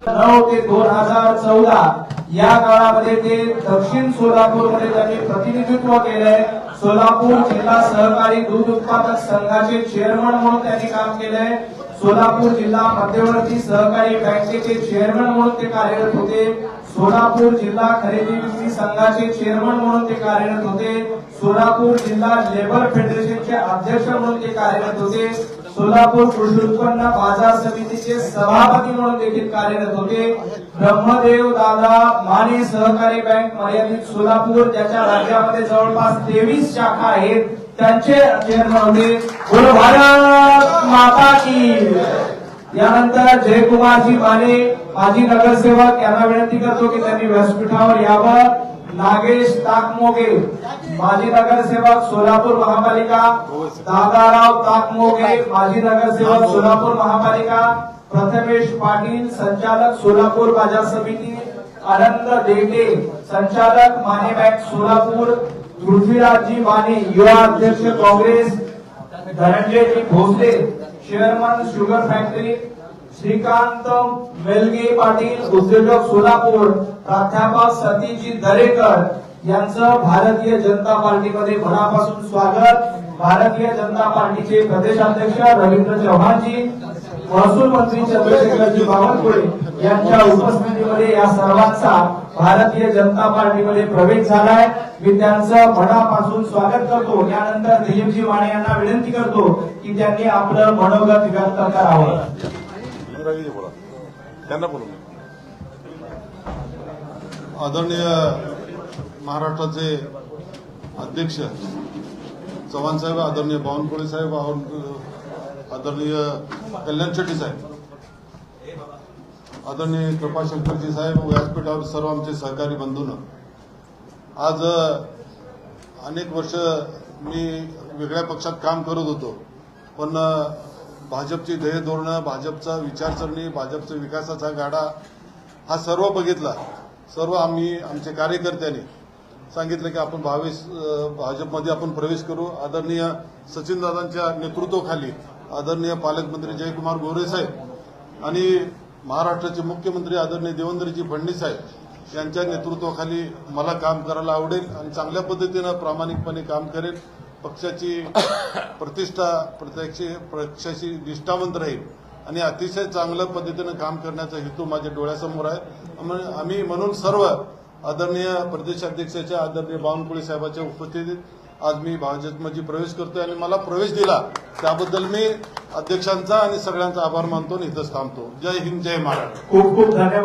9 ते 2014 या काळामध्ये ते दक्षिण सोलापूरमध्ये त्यांनी प्रतिनिधित्व केलंय। सोलापूर जिल्हा सहकारी दूध उत्पादक संघाचे चेअरमन म्हणून त्यांनी काम केलंय। सोलापूर जिल्हा मध्यवर्ती सहकारी बँकेचे चेअरमन म्हणून ते कार्यरत होते। सोलापूर जिल्हा खरेदी विक्री संघाचे चेअरमन म्हणून ते कार्यरत होते। सोलापूर जिल्हा लेबर फेडरेशनचे अध्यक्ष म्हणून ते कार्यरत होते। सोलापूर कृषी उत्पन्न बाजार समितीचे सभापती म्हणून देखील कार्यरत होते। ब्रह्मदेव दादा माने सहकारी बँक मर्यादित सोलापूर, ज्याच्या राज्यामध्ये जवळपास 23 शाखा आहेत, त्यांचे चेअरमन होते। बोलो भारत माता की। यानंतर जयकुमारजी माने माजी नगरसेवक, यांना विनंती करतो की त्यांनी व्यासपीठावर यावं। नागेश ताकमोगे माजी नगरसेवक सोलापूर महापालिका, दादाराव ताकमोगे माजी नगरसेवक सोलापूर महापालिका, प्रथमेश पाटील संचालक सोलापूर बाजार समिती, आनंद देवटे संचालक माने बँक सोलापूर, पृथ्वीराजजी माने युवा अध्यक्ष काँग्रेस, धनंजयजी Bhosale chairman sugar factory, Shrikant Melge Patil उद्योजक सोलापूर, प्राध्यापक सतीजी दरेकर यांचं भारतीय जनता पार्टीमध्ये मनापासून स्वागत। भारतीय जनता पार्टीचे प्रदेशाध्यक्ष रवींद्र चव्हाणजी, महसूल मंत्री चंद्रशेखरजी बावनकुळे यांच्या उपस्थितीमध्ये या सर्वांचा भारतीय जनता पार्टीमध्ये प्रवेश झालाय। मी त्यांचं मनापासून स्वागत करतो। यानंतर दिलीपजी माने यांना विनंती करतो की त्यांनी आपलं मनोगत व्यक्त करावं। आदरणीय महाराष्ट्राचे अध्यक्ष चव्हाण साहेब, आदरणीय बावनकुळे साहेब, आदरणीय कल्याण शेट्टी साहेब, आदरणीय कृपाशंकरजी साहेब, व्यासपीठावर सर्व आमचे सहकारी बंधूंनो, आज अनेक वर्ष मी वेगळ्या पक्षात काम करत होतो, पण भाजपची ध्येय धोरणं, भाजपचा विचारसरणी, भाजपचा विकासाचा गाडा हा सर्व बघितला। सर्व आम्ही आमच्या कार्यकर्त्यांनी सांगितलं की आपण भाजपमध्ये आपण प्रवेश करू। आदरणीय सचिनदादांच्या नेतृत्वाखाली आदरणीय पालकमंत्री जयकुमार गोरे साहेब आणि महाराष्ट्राचे मुख्यमंत्री आदरणीय देवेंद्रजी फडणवीस साहेब यांच्या नेतृत्वाखाली मला काम करायला आवडेल आणि चांगल्या पद्धतीनं प्रामाणिकपणे काम करेल। पक्षाची प्रतिष्ठा पक्षाशी निष्ठावंत राहील आणि अतिशय चांगल्या पद्धतीनं काम करण्याचा हेतू माझ्या डोळ्यासमोर आहे। आम्ही म्हणून सर्व आदरणीय प्रदेशाध्यक्षाच्या आदरणीय बावनकुळे साहेबांच्या उपस्थितीत आज मी भाजपमध्ये प्रवेश करतोय आणि मला प्रवेश दिला त्याबद्दल मी अध्यक्षांचा आणि सगळ्यांचा आभार मानतो आणि इथंच थांबतो। जय हिंद, जय महाराष्ट्र। खूप खूप धन्यवाद।